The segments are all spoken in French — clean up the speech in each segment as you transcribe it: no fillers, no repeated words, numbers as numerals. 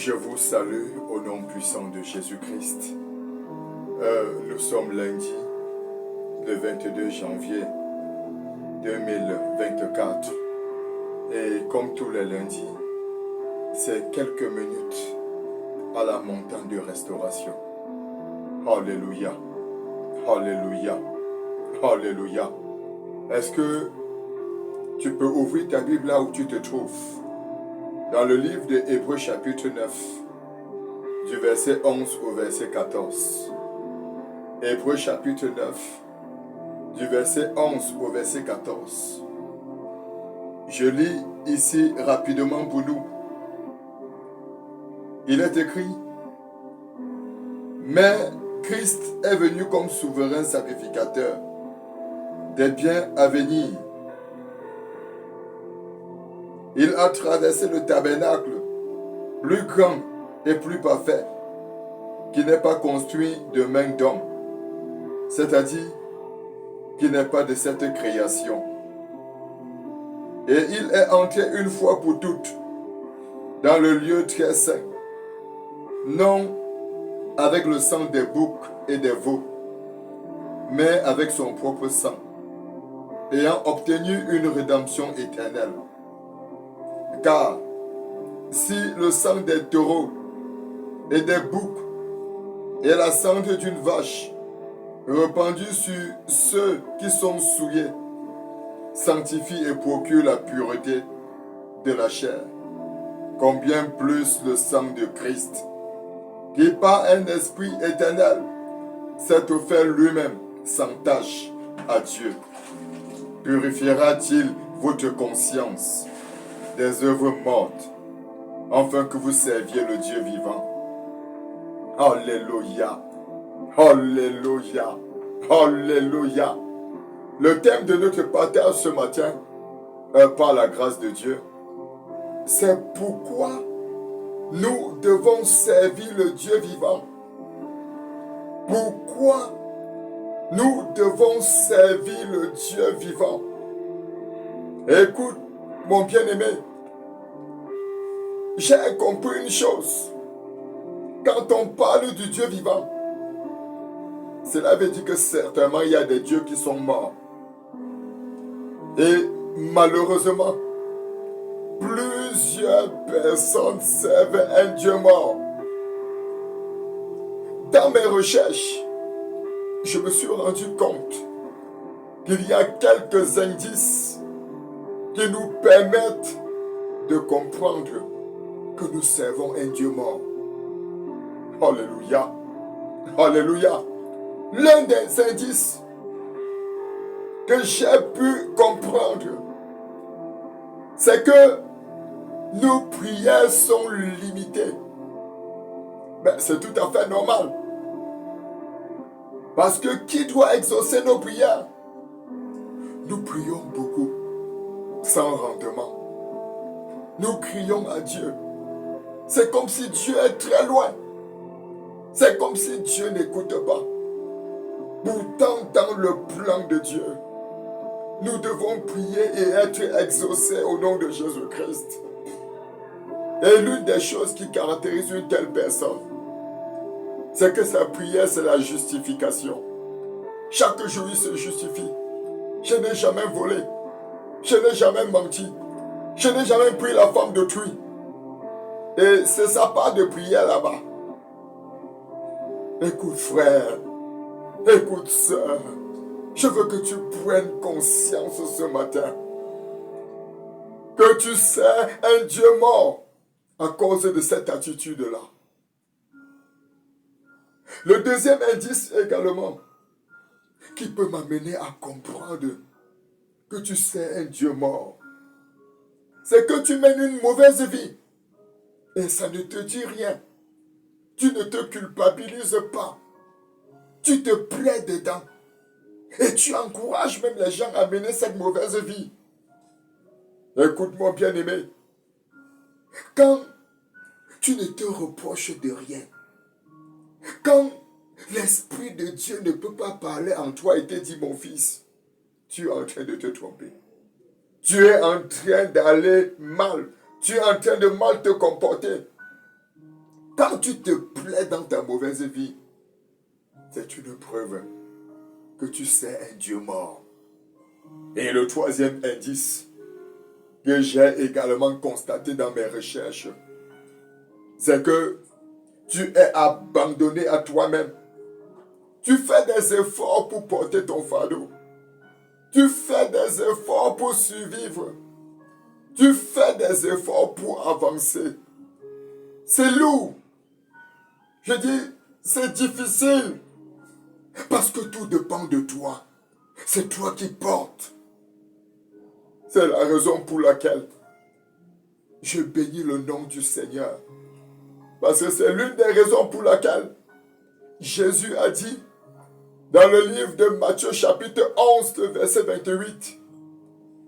Je vous salue au nom puissant de Jésus-Christ. Nous sommes lundi, le 22 janvier 2024. Et comme tous les lundis, c'est quelques minutes à la montagne de restauration. Alléluia, alléluia, alléluia. Est-ce que tu peux ouvrir ta Bible là où tu te trouves? Dans le livre de Hébreux chapitre 9, du verset 11 au verset 14. Hébreux chapitre 9, du verset 11 au verset 14. Je lis ici rapidement pour nous. Il est écrit: mais Christ est venu comme souverain sacrificateur des biens à venir. Il a traversé le tabernacle, plus grand et plus parfait, qui n'est pas construit de main d'homme, c'est-à-dire qui n'est pas de cette création. Et il est entré une fois pour toutes dans le lieu très saint, non avec le sang des boucs et des veaux, mais avec son propre sang, ayant obtenu une rédemption éternelle. Car si le sang des taureaux et des boucs et la cendre d'une vache répandue sur ceux qui sont souillés sanctifie et procure la pureté de la chair, combien plus le sang de Christ, qui par un esprit éternel s'est offert lui-même sans tache à Dieu, purifiera-t-il votre conscience des œuvres mortes, afin que vous serviez le Dieu vivant. Alléluia, alléluia, alléluia. Le thème de notre partage ce matin, par la grâce de Dieu, c'est pourquoi nous devons servir le Dieu vivant. Pourquoi nous devons servir le Dieu vivant. Écoute, mon bien-aimé, j'ai compris une chose. Quand on parle du Dieu vivant, cela veut dire que certainement il y a des dieux qui sont morts. Et malheureusement, plusieurs personnes servent un Dieu mort. Dans mes recherches, je me suis rendu compte qu'il y a quelques indices qui nous permettent de comprendre que nous servons un Dieu mort. Alléluia, alléluia. L'un des indices que j'ai pu comprendre, c'est que nos prières sont limitées. Mais c'est tout à fait normal. Parce que qui doit exaucer nos prières? Nous prions beaucoup, sans rendement. Nous crions à Dieu. C'est comme si Dieu est très loin. C'est comme si Dieu n'écoute pas. Pourtant, dans le plan de Dieu, nous devons prier et être exaucés au nom de Jésus-Christ. Et l'une des choses qui caractérise une telle personne, c'est que sa prière, c'est la justification. Chaque jour, il se justifie. Je n'ai jamais volé. Je n'ai jamais menti. Je n'ai jamais pris la femme d'autrui. Et c'est sa part de prière là-bas. Écoute, frère. Écoute, sœur. Je veux que tu prennes conscience ce matin que tu sers un Dieu mort à cause de cette attitude-là. Le deuxième indice également qui peut m'amener à comprendre que tu sers un Dieu mort, c'est que tu mènes une mauvaise vie et ça ne te dit rien. Tu ne te culpabilises pas. Tu te plais dedans. Et tu encourages même les gens à mener cette mauvaise vie. Écoute-moi, bien-aimé. Quand tu ne te reproches de rien, quand l'Esprit de Dieu ne peut pas parler en toi et te dire, mon fils, tu es en train de te tromper. Tu es en train d'aller mal. Tu es en train de mal te comporter. Quand tu te plais dans ta mauvaise vie, c'est une preuve que tu sais un Dieu mort. Et le troisième indice que j'ai également constaté dans mes recherches, c'est que tu es abandonné à toi-même. Tu fais des efforts pour porter ton fardeau. Tu fais des efforts pour survivre. Tu fais des efforts pour avancer. C'est lourd. Je dis, c'est difficile. Parce que tout dépend de toi. C'est toi qui portes. C'est la raison pour laquelle je bénis le nom du Seigneur. Parce que c'est l'une des raisons pour laquelle Jésus a dit dans le livre de Matthieu chapitre 11, le verset 28,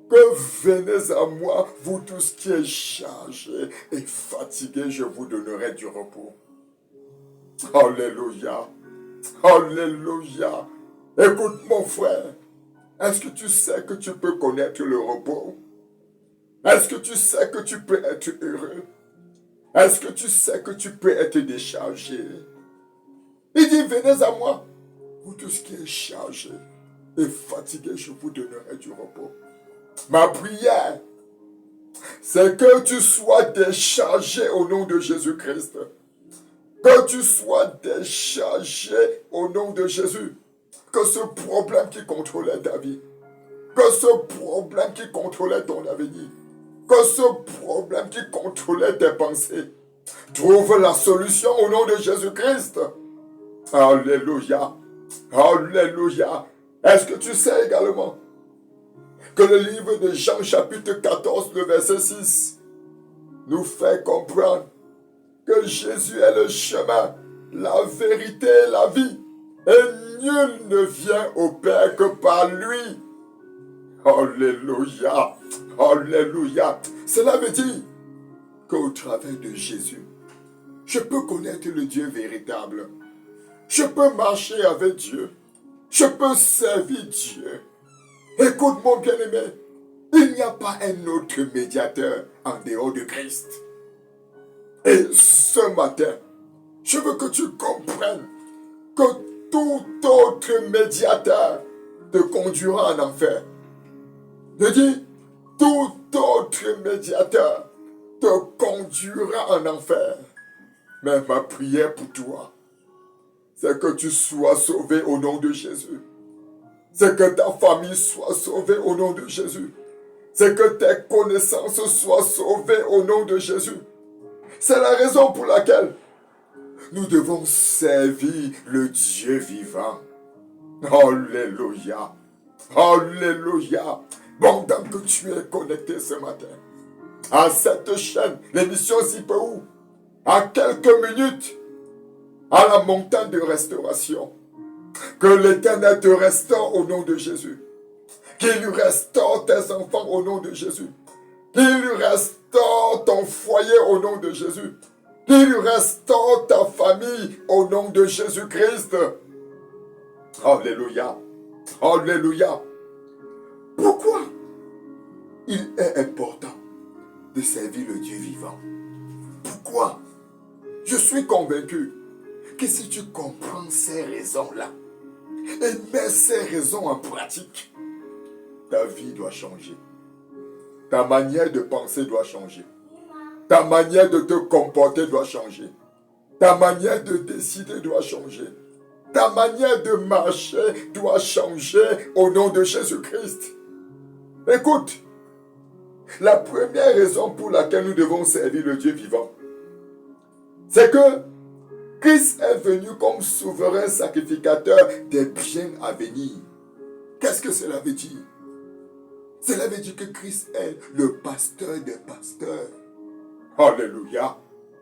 que venez à moi, vous tous qui êtes chargés et fatigués, je vous donnerai du repos. Alléluia. Alléluia. Écoute mon frère, est-ce que tu sais que tu peux connaître le repos? Est-ce que tu sais que tu peux être heureux? Est-ce que tu sais que tu peux être déchargé? Il dit, venez à moi, vous tous qui êtes chargés et fatigués, je vous donnerai du repos. Ma prière, c'est que tu sois déchargé au nom de Jésus-Christ. Que tu sois déchargé au nom de Jésus. Que ce problème qui contrôlait ta vie, que ce problème qui contrôlait ton avenir, que ce problème qui contrôlait tes pensées, trouve la solution au nom de Jésus-Christ. Alléluia. Alléluia. Est-ce que tu sais également que le livre de Jean chapitre 14, le verset 6, nous fait comprendre que Jésus est le chemin, la vérité et la vie. Et nul ne vient au Père que par lui. Alléluia. Alléluia. Cela veut dire qu'au travers de Jésus, je peux connaître le Dieu véritable. Je peux marcher avec Dieu. Je peux servir Dieu. Écoute mon bien-aimé, il n'y a pas un autre médiateur en dehors de Christ. Et ce matin, je veux que tu comprennes que tout autre médiateur te conduira en enfer. Je dis, tout autre médiateur te conduira en enfer. Mais ma prière pour toi, c'est que tu sois sauvé au nom de Jésus. C'est que ta famille soit sauvée au nom de Jésus. C'est que tes connaissances soient sauvées au nom de Jésus. C'est la raison pour laquelle nous devons servir le Dieu vivant. Alléluia. Alléluia. Bon, tant que tu es connecté ce matin à cette chaîne, l'émission Zipéou, à quelques minutes, à la montagne de restauration, que l'Éternel te restaure au nom de Jésus. Qu'il restaure tes enfants au nom de Jésus. Qu'il restaure ton foyer au nom de Jésus. Qu'il restaure ta famille au nom de Jésus-Christ. Alléluia. Alléluia. Pourquoi il est important de servir le Dieu vivant? Pourquoi? Je suis convaincu que si tu comprends ces raisons-là et mets ces raisons en pratique, ta vie doit changer. Ta manière de penser doit changer. Ta manière de te comporter doit changer. Ta manière de décider doit changer. Ta manière de marcher doit changer au nom de Jésus-Christ. Écoute, la première raison pour laquelle nous devons servir le Dieu vivant, c'est que Christ est venu comme souverain sacrificateur des biens à venir. Qu'est-ce que cela veut dire? Cela veut dire que Christ est le pasteur des pasteurs. Alléluia.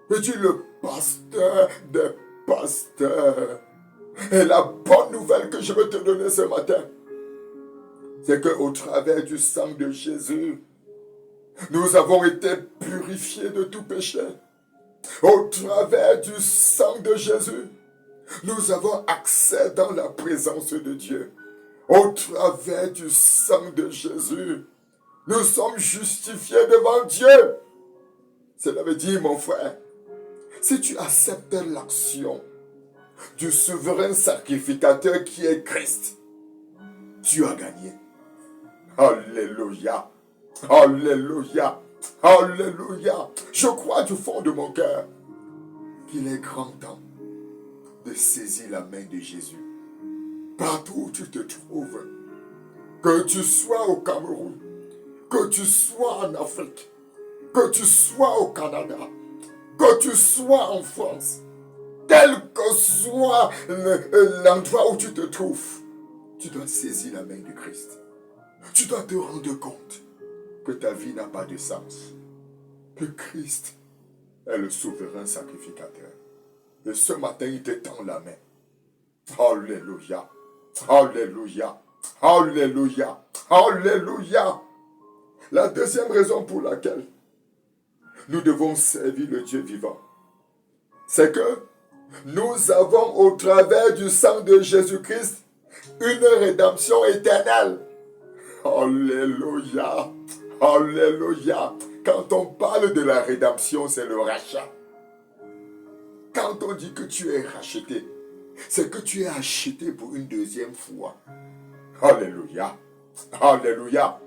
Je dis le pasteur des pasteurs. Et la bonne nouvelle que je veux te donner ce matin, c'est qu'au travers du sang de Jésus, nous avons été purifiés de tout péché. Au travers du sang de Jésus, nous avons accès dans la présence de Dieu. Au travers du sang de Jésus, nous sommes justifiés devant Dieu. Cela veut dire, mon frère, Si tu acceptes l'action du souverain sacrificateur qui est Christ, tu as gagné. Alléluia. Alléluia. Alléluia. Je crois du fond de mon cœur qu'il est grand temps de saisir la main de Jésus. Partout où tu te trouves, que tu sois au Cameroun, que tu sois en Afrique, que tu sois au Canada, que tu sois en France, quel que soit l'endroit où tu te trouves, tu dois saisir la main de Christ. Tu dois te rendre compte que ta vie n'a pas de sens, que Christ est le souverain sacrificateur. Et ce matin, il te tend la main. Alléluia. Alléluia. Alléluia. Alléluia. La deuxième raison pour laquelle nous devons servir le Dieu vivant, c'est que nous avons au travers du sang de Jésus-Christ une rédemption éternelle. Alléluia. Alléluia. Quand on parle de la rédemption, c'est le rachat. Quand on dit que tu es racheté, c'est que tu es acheté pour une deuxième fois. Alléluia. Alléluia.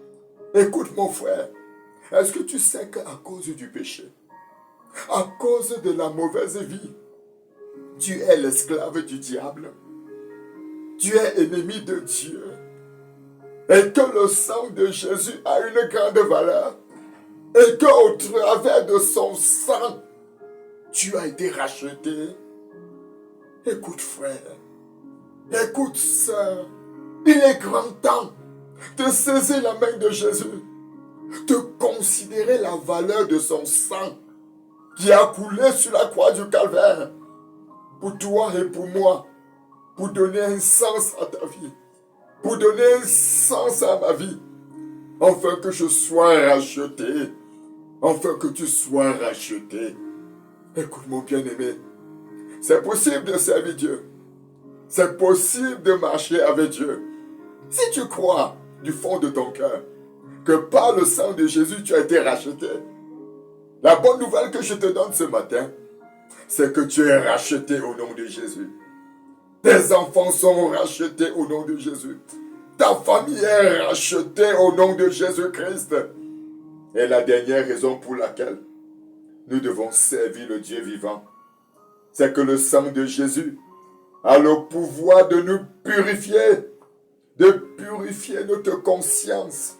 Écoute mon frère, est-ce que tu sais qu'à cause du péché, à cause de la mauvaise vie, tu es l'esclave du diable, tu es ennemi de Dieu, et que le sang de Jésus a une grande valeur, et qu'au travers de son sang, tu as été racheté. Écoute frère, écoute sœur, il est grand temps de saisir la main de Jésus, de considérer la valeur de son sang qui a coulé sur la croix du calvaire pour toi et pour moi, pour donner un sens à ta vie, pour donner un sens à ma vie, afin que je sois racheté, afin que tu sois racheté. Écoute mon bien-aimé, c'est possible de servir Dieu, c'est possible de marcher avec Dieu. Si tu crois du fond de ton cœur que par le sang de Jésus tu as été racheté, la bonne nouvelle que je te donne ce matin, c'est que tu es racheté au nom de Jésus. Tes enfants sont rachetés au nom de Jésus. Ta famille est rachetée au nom de Jésus-Christ. Et la dernière raison pour laquelle nous devons servir le Dieu vivant, c'est que le sang de Jésus a le pouvoir de nous purifier, de purifier notre conscience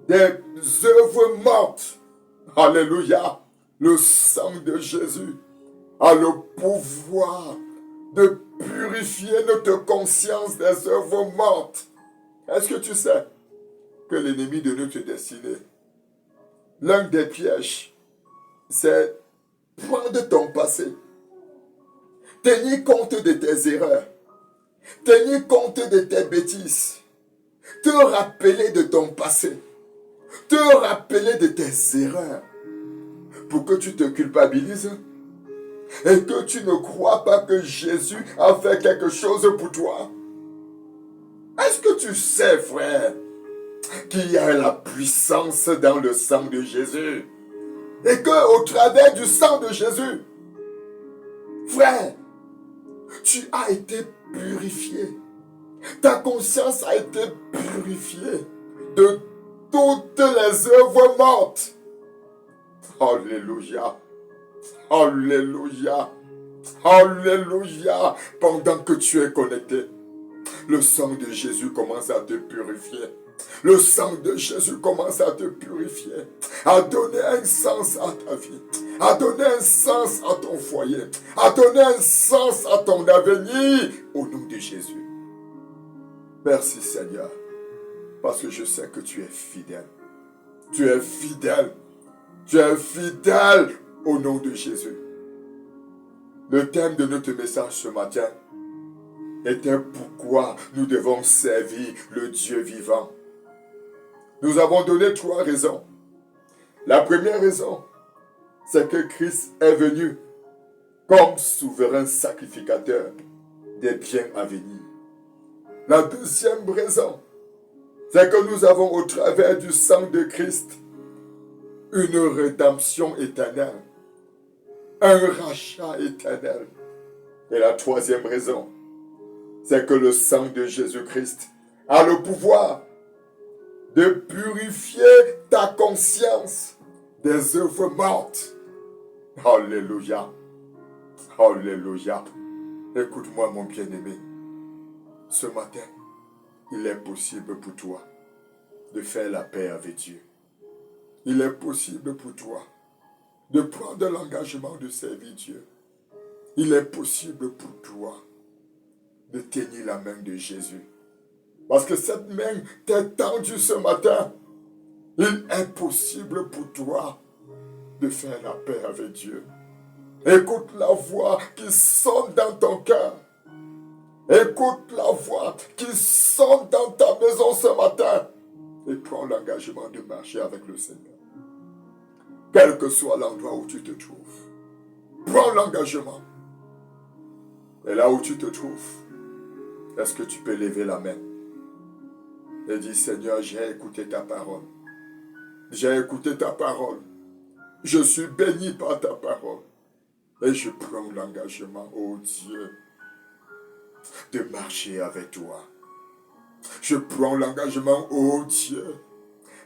des œuvres mortes. Alléluia. Le sang de Jésus a le pouvoir de purifier notre conscience des œuvres mortes. Est-ce que tu sais que l'ennemi de notre destinée, l'un des pièges, c'est prendre ton passé, tenir compte de tes erreurs, tenir compte de tes bêtises, te rappeler de ton passé, te rappeler de tes erreurs, pour que tu te culpabilises et que tu ne crois pas que Jésus a fait quelque chose pour toi. Est-ce que tu sais, frère, qu'il y a la puissance dans le sang de Jésus et qu'au travers du sang de Jésus, frère, tu as été purifié. Ta conscience a été purifiée de toutes les œuvres mortes. Alléluia. Alléluia. Alléluia. Pendant que tu es connecté, le sang de Jésus commence à te purifier. Le sang de Jésus commence à te purifier, à donner un sens à ta vie, à donner un sens à ton foyer, à donner un sens à ton avenir, au nom de Jésus. Merci Seigneur, parce que je sais que tu es fidèle. Tu es fidèle. Tu es fidèle au nom de Jésus. Le thème de notre message ce matin était pourquoi nous devons servir le Dieu vivant. Nous avons donné 3 raisons. La première raison, c'est que Christ est venu comme souverain sacrificateur des biens à venir. La deuxième raison, c'est que nous avons au travers du sang de Christ une rédemption éternelle. un rachat éternel. Et la troisième raison, c'est que le sang de Jésus-Christ a le pouvoir de purifier ta conscience des œuvres mortes. Alléluia. Alléluia. Écoute-moi, mon bien-aimé. Ce matin, il est possible pour toi de faire la paix avec Dieu. Il est possible pour toi de prendre l'engagement de servir Dieu. Il est possible pour toi de tenir la main de Jésus. Parce que cette main t'est tendue ce matin. Il est possible pour toi de faire la paix avec Dieu. Écoute la voix qui sonne dans ton cœur. Écoute la voix qui sonne dans ta maison ce matin. Et prends l'engagement de marcher avec le Seigneur. Quel que soit l'endroit où tu te trouves. Prends l'engagement. Et là où tu te trouves, est-ce que tu peux lever la main et dire, Seigneur, j'ai écouté ta parole. J'ai écouté ta parole. Je suis béni par ta parole. Et je prends l'engagement, oh Dieu, de marcher avec toi. Je prends l'engagement, oh Dieu,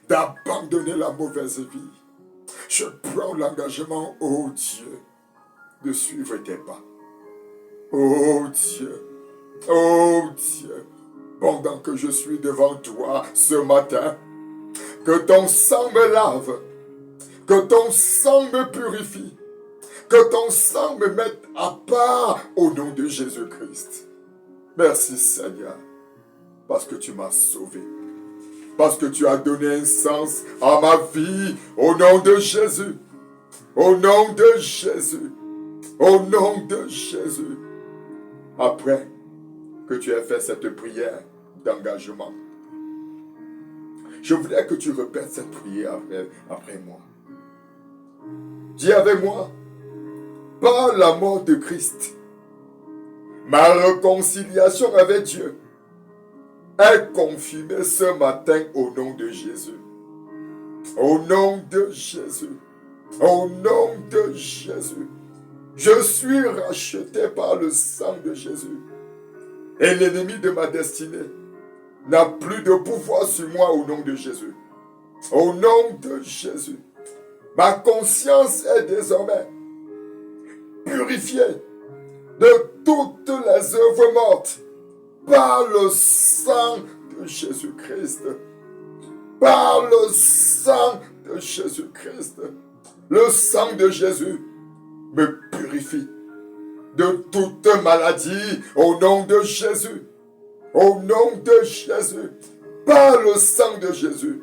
d'abandonner la mauvaise vie. Je prends l'engagement, oh Dieu, de suivre tes pas. Oh Dieu, oh Dieu, pendant que je suis devant toi ce matin, que ton sang me lave, que ton sang me purifie, que ton sang me mette à part au nom de Jésus-Christ. Merci Seigneur, parce que tu m'as sauvé, parce que tu as donné un sens à ma vie au nom de Jésus, au nom de Jésus, au nom de Jésus. Après que tu aies fait cette prière d'engagement, je voudrais que tu répètes cette prière après moi. Dis avec moi, par la mort de Christ, ma réconciliation avec Dieu est confirmée ce matin au nom de Jésus. Au nom de Jésus. Au nom de Jésus. Je suis racheté par le sang de Jésus. Et l'ennemi de ma destinée n'a plus de pouvoir sur moi au nom de Jésus. Au nom de Jésus. Ma conscience est désormais purifiée de toutes les œuvres mortes par le sang de Jésus-Christ. Par le sang de Jésus-Christ. Le sang de Jésus me purifie de toute maladie au nom de Jésus. Au nom de Jésus. Par le sang de Jésus,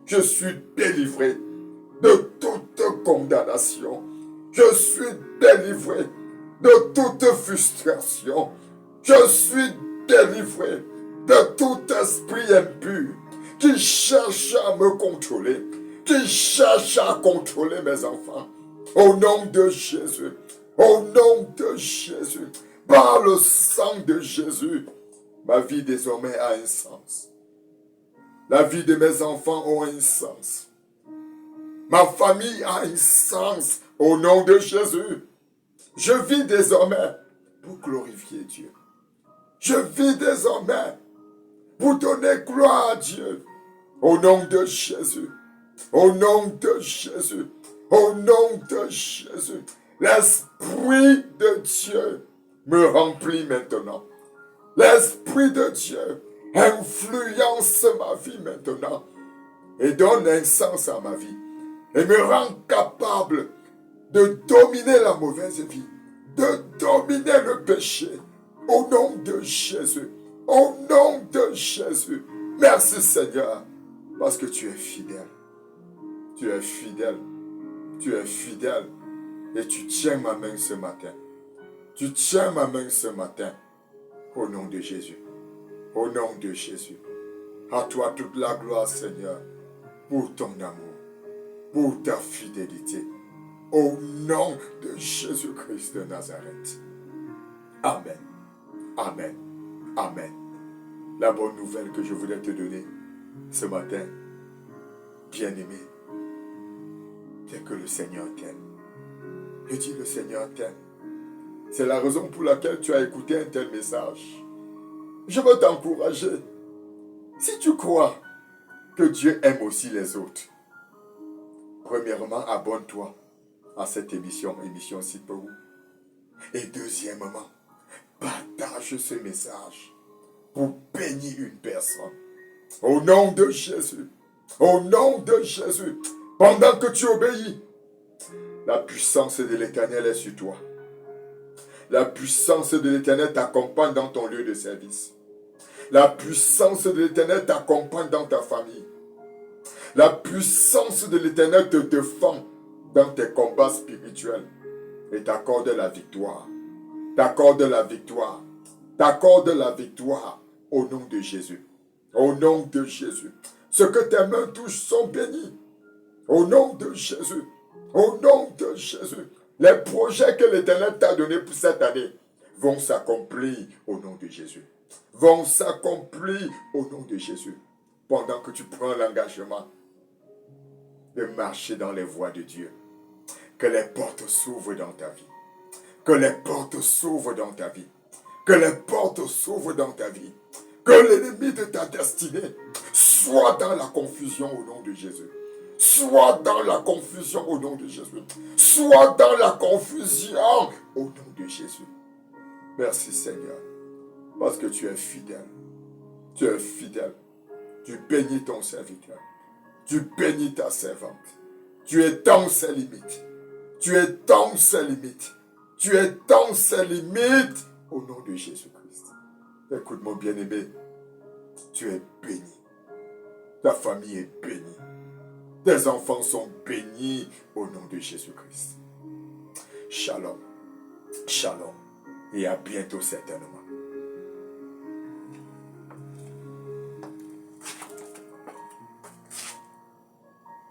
je suis délivré de toute condamnation. Je suis délivré de toute frustration. Je suis délivré de tout esprit impur qui cherche à me contrôler, qui cherche à contrôler mes enfants. Au nom de Jésus, au nom de Jésus, par le sang de Jésus, ma vie désormais a un sens. La vie de mes enfants a un sens. Ma famille a un sens au nom de Jésus. Je vis désormais pour glorifier Dieu. Je vis désormais pour donner gloire à Dieu. Au nom de Jésus. Au nom de Jésus. Au nom de Jésus. L'Esprit de Dieu me remplit maintenant. L'Esprit de Dieu influence ma vie maintenant et donne un sens à ma vie et me rend capable de dominer la mauvaise vie, de dominer le péché au nom de Jésus. Au nom de Jésus. Merci Seigneur, parce que tu es fidèle. Tu es fidèle. Tu es fidèle. Et tu tiens ma main ce matin. Tu tiens ma main ce matin. Au nom de Jésus. Au nom de Jésus. À toi toute la gloire, Seigneur, pour ton amour, pour ta fidélité. Au nom de Jésus-Christ de Nazareth. Amen. Amen. Amen. La bonne nouvelle que je voulais te donner ce matin, bien-aimé, c'est que le Seigneur t'aime. et dis le Seigneur t'aime. C'est la raison pour laquelle tu as écouté un tel message. Je veux t'encourager. Si tu crois que Dieu aime aussi les autres, premièrement, abonne-toi à cette émission Sipou. Et deuxièmement, partage ce message pour bénir une personne. Au nom de Jésus, au nom de Jésus, pendant que tu obéis, la puissance de l'Éternel est sur toi. La puissance de l'Éternel t'accompagne dans ton lieu de service. La puissance de l'Éternel t'accompagne dans ta famille. La puissance de l'Éternel te défend dans tes combats spirituels et t'accorde la victoire. T'accorde la victoire. T'accorde la victoire au nom de Jésus. Au nom de Jésus. Ce que tes mains touchent sont bénis. Au nom de Jésus. Au nom de Jésus. Les projets que l'Éternel t'a donnés pour cette année vont s'accomplir au nom de Jésus. Vont s'accomplir au nom de Jésus. Pendant que tu prends l'engagement de marcher dans les voies de Dieu. Que les portes s'ouvrent dans ta vie. Que les portes s'ouvrent dans ta vie. Que les portes s'ouvrent dans ta vie. Que l'ennemi de ta destinée soit dans la confusion au nom de Jésus. Soit dans la confusion au nom de Jésus. Soit dans la confusion au nom de Jésus. Merci Seigneur. Parce que tu es fidèle. Tu es fidèle. Tu bénis ton serviteur. Tu bénis ta servante. Tu es dans ses limites. Tu es dans ses limites. Tu es dans ses limites. Au nom de Jésus-Christ. Écoute mon bien-aimé. Tu es béni. Ta famille est bénie. Tes enfants sont bénis au nom de Jésus-Christ. Shalom. Shalom. Et à bientôt certainement.